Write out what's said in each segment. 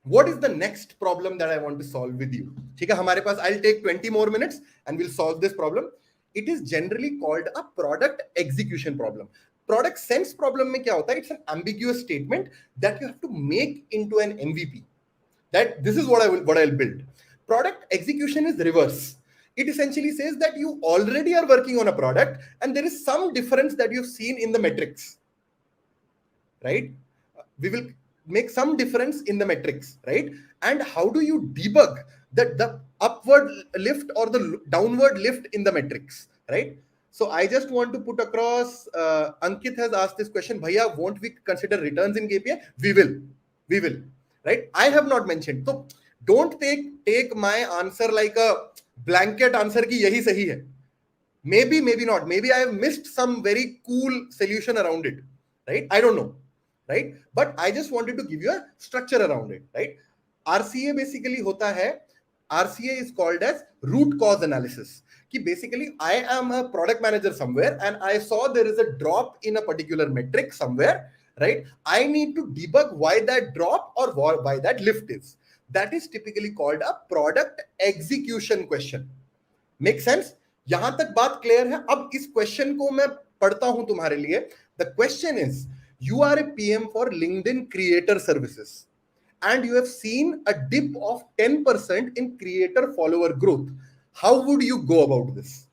what is the next problem that I want to solve with you? ठीक है, हमारे पास I'll take 20 more minutes and we'll solve this problem. It is generally called a product execution problem. Product sense problem में क्या होता है? It's an ambiguous statement that you have to make into an MVP. That this is what I'll build. Product execution is reverse. It essentially says that you already are working on a product and there is some difference that you've seen in the metrics, right? We will make some difference in the metrics, right? And how do you debug that the upward lift or the downward lift in the metrics, right? So I just want to put across, Ankit has asked this question, Bhaiya, won't we consider returns in KPI? We will, right? I have not mentioned. So don't take my answer like a blanket answer ki yahi sahi hai. Maybe not. Maybe I have missed some very cool solution around it, right? I don't know, right? But I just wanted to give you a structure around it, right? RCA basically hota hai, RCA is called as root cause analysis. Ki basically I am a product manager somewhere and I saw there is a drop in a particular metric somewhere, right? I need to debug why that drop or why that lift is. That is typically called a product execution question. Make sense? यहां तक बात clear है? अब इस question को मैं पढ़ता हूं तुम्हारे लिए. The question is, you are a PM for LinkedIn creator services and you have seen a dip of 10% in creator follower growth. How would you go about this?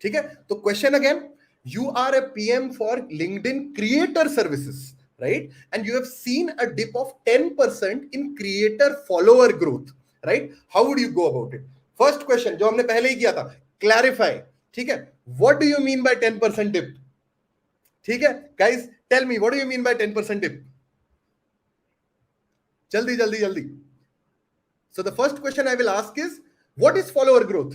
ठीक है, तो question again, you are a PM for LinkedIn creator services, right? And you have seen a dip of 10% in creator follower growth, right? How would you go about it? First question जो हमने पहले ही किया था, clarify. ठीक है, what do you mean by 10% dip? ठीक है, guys, tell me, what do you mean by 10% dip? जल्दी. So the first question I will ask is, what is follower growth?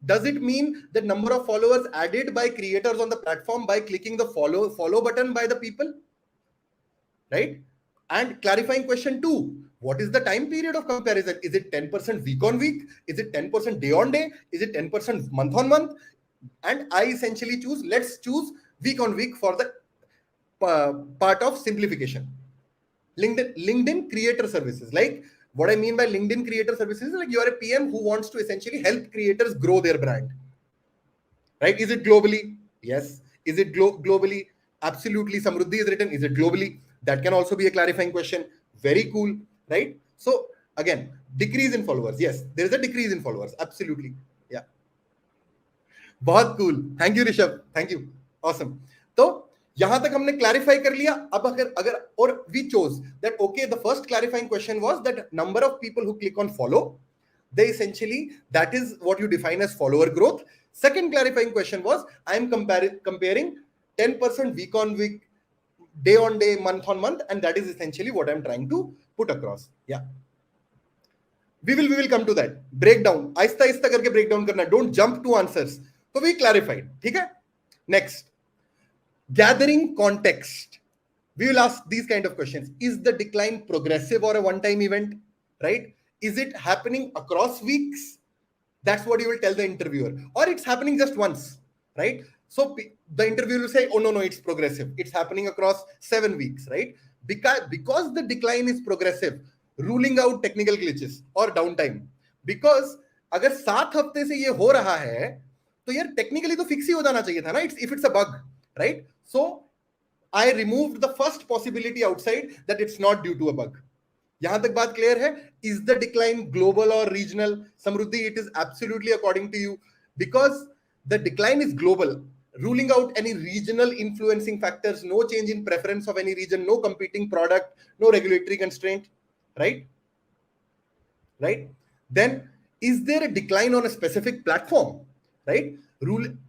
Does it mean the number of followers added by creators on the platform by clicking the follow button by the people, right? And clarifying question 2, what is the time period of comparison? Is it 10% week on week? Is it 10% day on day? Is it 10% month on month? And I essentially let's choose week on week for the part of simplification. LinkedIn creator services. Like, what I mean by LinkedIn creator services is like you are a PM who wants to essentially help creators grow their brand, right? Is it globally? Yes. Is it globally? Absolutely. Samruddhi is written. Is it globally? That can also be a clarifying question. Very cool, right? So again, decrease in followers. Yes, there is a decrease in followers. Absolutely. Yeah. बहुत cool. Thank you, Rishabh. Thank you. Awesome. तो यहां तक हमने clarify कर लिया. अब अगर और we chose that okay, the first clarifying question was that number of people who click on follow, they essentially, that is what you define as follower growth. Second clarifying question was, I am comparing 10% week on week, day on day, month on month, and that is essentially what I'm trying to put across. Yeah, we will come to that breakdown. Aahista Aahista करके breakdown करना, don't jump to answers. तो we clarified. ठीक है. Next, gathering context. We will ask these kind of questions. Is the decline progressive or a one-time event, right? Is it happening across weeks? That's what you will tell the interviewer. Or it's happening just once, right? So the interviewer will say, oh, no, it's progressive. It's happening across 7 weeks, right? Because the decline is progressive, ruling out technical glitches or downtime. Because अगर 7 हफ्ते से ये हो रहा है, तो यार technically तो fix ही हो जाना चाहिए था ना, if it's a bug, right? So I removed the first possibility outside, that it's not due to a bug. यहां तक बात क्लियर है? Is the decline global or regional? Samruddhi, it is absolutely according to you, because the decline is global, ruling out any regional influencing factors, no change in preference of any region, no competing product, no regulatory constraint, right? Then is there a decline on a specific platform, right?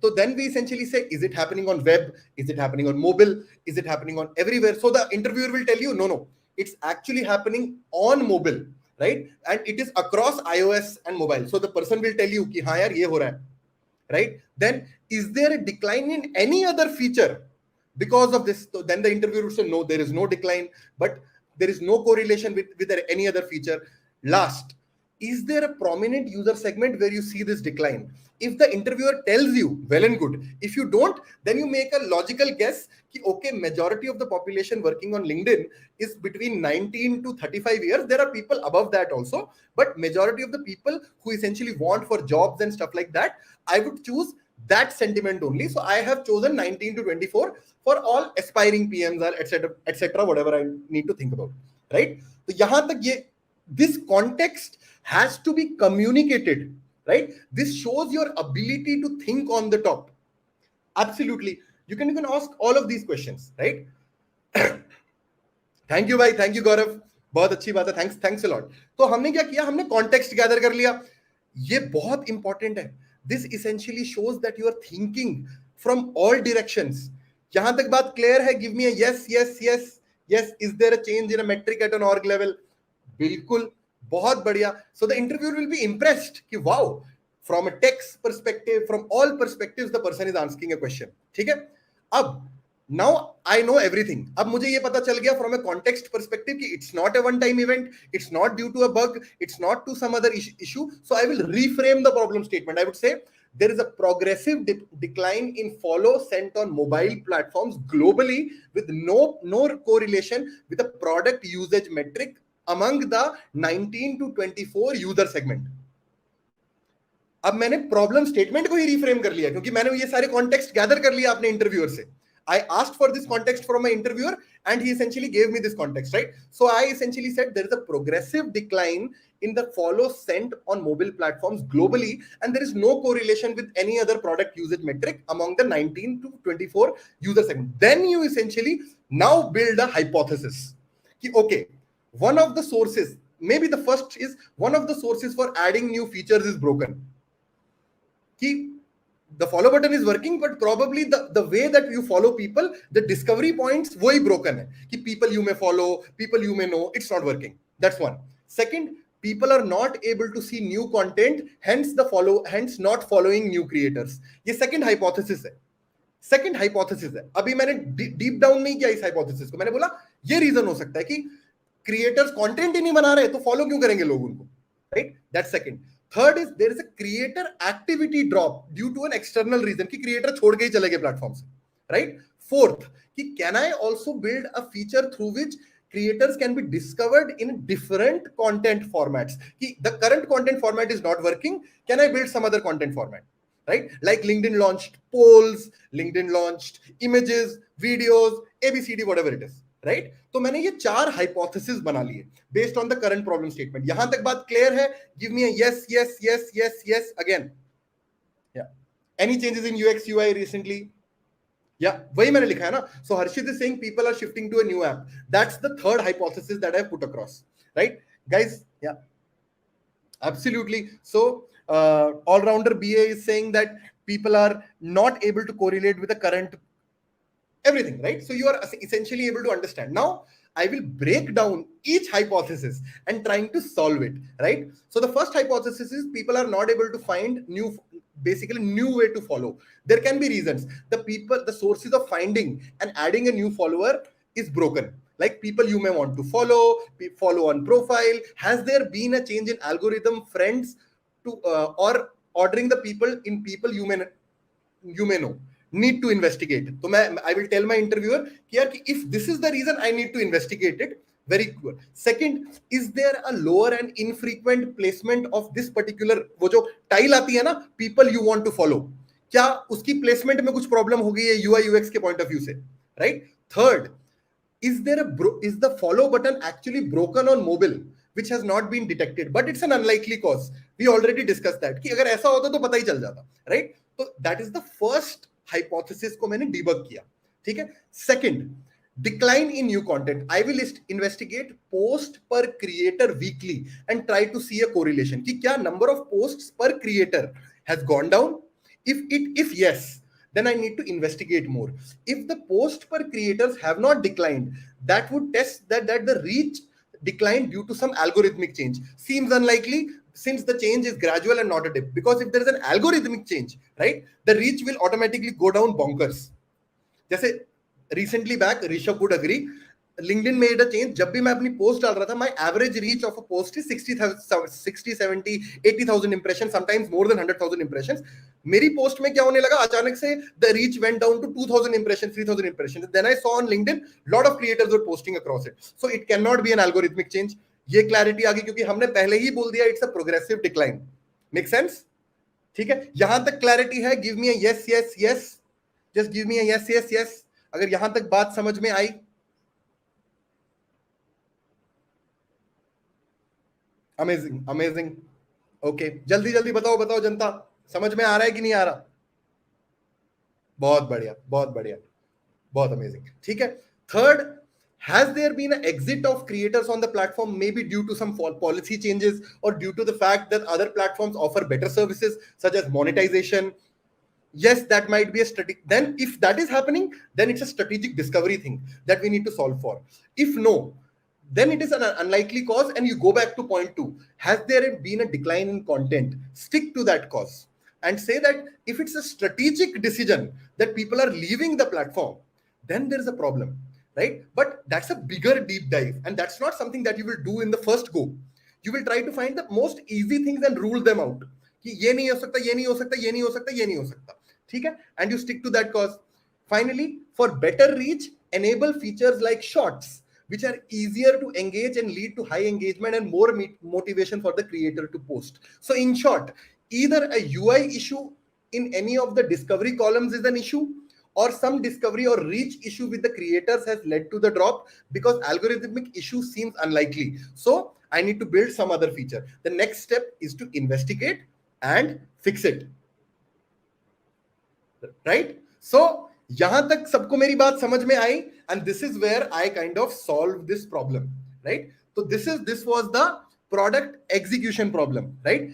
So then we essentially say, is it happening on web? Is it happening on mobile? Is it happening on everywhere? So the interviewer will tell you, no, it's actually happening on mobile, right? And it is across iOS and mobile. So the person will tell you कि हाँ यार ये हो रहा है, right? Then is there a decline in any other feature because of this? So then the interviewer will say, no, there is no decline, but there is no correlation with any other feature. Last, is there a prominent user segment where you see this decline? If the interviewer tells you, well and good. If you don't, then you make a logical guess कि okay, majority of the population working on LinkedIn is between 19 to 35 years. There are people above that also, but majority of the people who essentially want for jobs and stuff like that, I would choose that sentiment only. So I have chosen 19 to 24 for all aspiring PMs or etc. Whatever I need to think about, right? So यहाँ तक ये this context has to be communicated, right? This shows your ability to think on the top. Absolutely. You can even ask all of these questions, right? Thank you भाई, thank you गौरव, बहुत अच्छी बात है, thanks a lot. तो हमने क्या किया, हमने कॉन्टेक्स्ट गैदर कर लिया. ये बहुत इंपॉर्टेंट है. This essentially shows that you are thinking from all directions. यहां तक बात क्लियर है? Give me a yes yes yes yes. Is there a change in a metric at an org level? बिल्कुल, बहुत बढ़िया. So the interviewer will be impressed कि wow, from a text perspective, from all perspectives the person is asking a question. ठीक है. अब now I know everything. अब मुझे ये पता चल गया from a context perspective कि it's not a one time event, it's not due to a bug, it's not to some other issue. So I will reframe the problem statement. I would say there is a progressive decline in follow sent on mobile platforms globally with no correlation with a product usage metric among the 19 to 24 user segment. अब मैंने problem statement को ही reframe कर लिया क्योंकि मैंने ये सारे context gather कर लिया अपने इंटरव्यूअर से. I asked for this context from my interviewer and he essentially gave me this context, right? So I essentially said there is a progressive decline in the follow sent on mobile platforms globally and there is no correlation with any other product usage metric among the 19 to 24 user segment. Then you essentially now build a hypothesis. Okay, one of the sources, maybe the first is one of the sources for adding new features is broken. The follow button is working, but probably the way that you follow people, the discovery points, वो ही broken है. कि people you may follow, people you may know, it's not working. That's one. Second, people are not able to see new content, hence not following new creators. ये second hypothesis है. अभी मैंने deep down नहीं किया इस hypothesis को. मैंने बोला ये reason हो सकता है कि creators content ही नहीं बना रहे, तो follow क्यों करेंगे लोग उनको, right? That's second. Third is there is a creator activity drop due to an external reason कि creator छोड़ के ही चले गए platform से, right? Fourth, कि can I also build a feature through which creators can be discovered in different content formats? कि the current content format is not working, can I build some other content format, right? Like LinkedIn launched polls, LinkedIn launched images, videos, ABCD, whatever it is. Right तो मैंने ये 4 hypothesis बना लिए based on the current problem statement. यहां तक बात clear है? Give me a yes yes yes yes yes again. या any changes in UX UI recently? या वही मैंने लिखा है ना. So Harshit is saying people are shifting to a new app. That's the third hypothesis that I put across, right guys? Yeah absolutely. So all-rounder BA is saying that people are not able to correlate with the current everything, right? So you are essentially able to understand. Now I will break down each hypothesis and trying to solve it, right? So the first hypothesis is people are not able to find new way to follow. There can be reasons. The sources of finding and adding a new follower is broken. Like people you may want to follow on profile. Has there been a change in algorithm, friends to or ordering the people you may know? Need to investigate. So I will tell my interviewer कि if this is the reason, I need to investigate it. Very good. Second, is there a lower and infrequent placement of this particular वो जो tile आती है ना, people you want to follow, क्या उसकी placement में कुछ problem हो गई है UI UX के point of view से, right? Third, is the follow button actually broken on mobile which has not been detected, but it's an unlikely cause. We already discussed that कि अगर ऐसा होता तो पता ही चल जाता, right? So that is the first hypothesis को मैंने debug किया. ठीक है. Second, decline in new content. I will investigate post per creator weekly and try to see a correlation कि क्या number of posts per creator has gone down. If yes, then I need to investigate more. If the post per creators have not declined, that would test that the reach declined due to some algorithmic change. Seems unlikely since the change is gradual and not a dip. Because if there is an algorithmic change, right, the reach will automatically go down bonkers. जैसे recently back, Rishabh would agree, LinkedIn made a change. जब भी मैं अपनी post डाल रहा था, my average reach of a post is 60, 70, 80,000 impressions, sometimes more than 100,000 impressions. मेरी post में क्या होने लगा, अचानक से the reach went down to 2,000 impressions, 3,000 impressions. Then I saw on LinkedIn lot of creators were posting across it. So it cannot be an algorithmic change. ये clarity आ गई, क्योंकि हमने पहले ही बोल दिया it's a progressive decline. Make sense? ठीक है, यहां तक क्लैरिटी है? Give me a yes yes yes, just give me a yes yes yes अगर यहां तक बात समझ में आई. Amazing amazing. ओके, जल्दी जल्दी बताओ बताओ जनता, समझ में आ रहा है कि नहीं आ रहा? बहुत बढ़िया बहुत बढ़िया, बहुत अमेजिंग. ठीक है. Third, has there been an exit of creators on the platform, maybe due to some policy changes or due to the fact that other platforms offer better services such as monetization? Yes, that might be a strategic. Then if that is happening, then it's a strategic discovery thing that we need to solve for. If no, then it is an unlikely cause, and you go back to point 2. Has there been a decline in content? Stick to that cause and say that if it's a strategic decision that people are leaving the platform, then there is a problem, right? But that's a bigger deep dive, and that's not something that you will do in the first go. You will try to find the most easy things and rule them out. कि ये नहीं हो सकता, ये नहीं हो सकता, ये नहीं हो सकता, ये नहीं हो सकता. ठीक है? And you stick to that cause. Finally, for better reach, enable features like shorts, which are easier to engage and lead to high engagement and more motivation for the creator to post. So in short, either a UI issue in any of the discovery columns is an issue, or some discovery or reach issue with the creators has led to the drop, because algorithmic issue seems unlikely. So I need to build some other feature. The next step is to investigate and fix it. Right? So यहां तक सबको मेरी बात समझ में आई, and this is where I kind of solve this problem, right? So this was the product execution problem, right?